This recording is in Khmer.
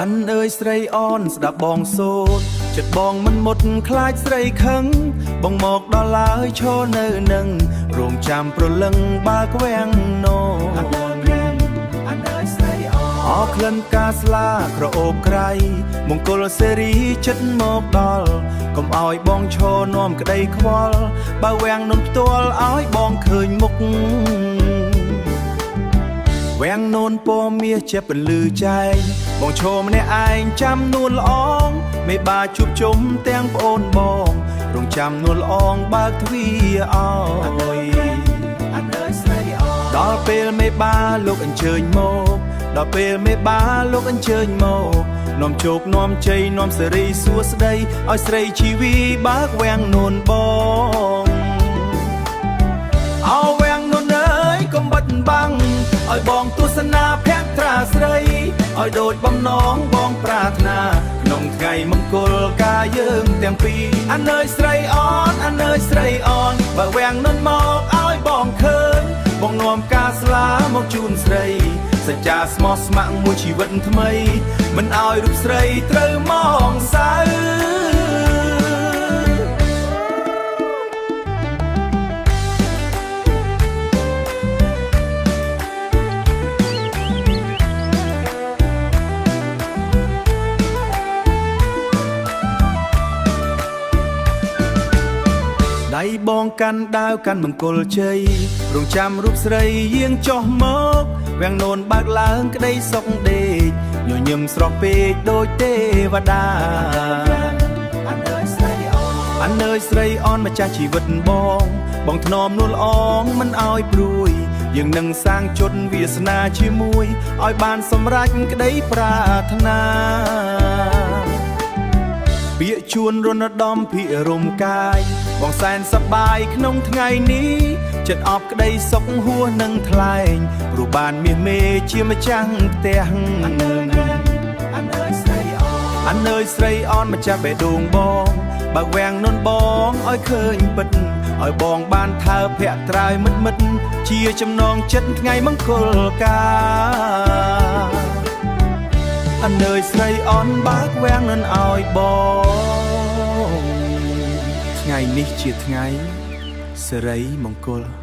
อันเอ่ยស្រីអនស្ដាប់បងសូត្រចិត្តបងមិនមុតខ្លាចស្រីខឹងបងមកដល់ឡើយឈរនៅនឹងរងចាំប្រលឹងបើក្វាំងណូអនអើយស្រីអនអក្លិនការស្លាក្រអូបក្រៃមង្គលសេរីចិត្តមកដល់កុំឲ្យបងឈរនាំក្តីខ្វល់បើវាំងនំផ្ទាល់ឲ្យបងឃើញមុខវាំងនូនពណ៌មាសជាពន្លឺចែងបងឈរម្នាក់ឯងចាំនួនល្អងមេបាជួបជុំទាំងប្អូនបងរងចាំនួនល្អងបើកទ្វារឲ្យដល់ពេលមេបាលោកអញ្ជើញមកដល់ពេលមេបាលោកអញ្ជើញមកនាំជោគនាំជ័យនាំសេរីសួស្តីឲ្យស្រីជីវីបើកវាំងនូនបងអោវាំងនូនអើយកុំបាត់បាំងឲ្យបងទស្សនាភក្ត្រាស្រីឲ្យដូចបំណងបងប្រាថ្នាក្នុងថ្ងៃមង្គលការយើងទាំងពីរអានអើយស្រីអនអានអើយស្រីអនបើវាំងនូនមកឲ្យបងឃើញបងនាំការស្លាមកជូនស្រីសច្ចាស្មោះស្ម័គ្រមួយជីវិតថ្មីមិនឲ្យរូបស្រីត្រូវមកសៅដៃបងកាន់ដាវកាន់មង្គលជ័យរងចាំរូបស្រីយាងចុះមកវាំងនូនបើកឡើងក្តីសុខដេកញញឹមស្រស់ពេកដូចទេវតាអានអើយស្រីអនម្ចាស់ជីវិតបងថ្នមនួនល្អងមិនឲ្យព្រួយយើងនឹងសាងជន់វាសនាជាមួយឲ្យបានសម្រេចក្តីប្រាថ្នាពាក្យជួនរនដំភិរមកាយបងសែនសប្បាយក្នុងថ្ងៃនេះចិត្តអបក្តីសុខហួសនឹងថ្លែងព្រោះបានមាសមេជាម្ចាស់ផ្ទះអានអើយស្រីអនម្ចាស់បេះដូងបងបើវាំងនូនបងឲ្យឃើញពិតឲ្យបងបានថើភក្ត្រាយមិត្តជាចំណងចិត្តថ្ងៃមង្គលការអានអើយស្រីអនបើកវាំងនូនឲ្យបងថ្ងៃនេះជាថ្ងៃសិរីមង្គល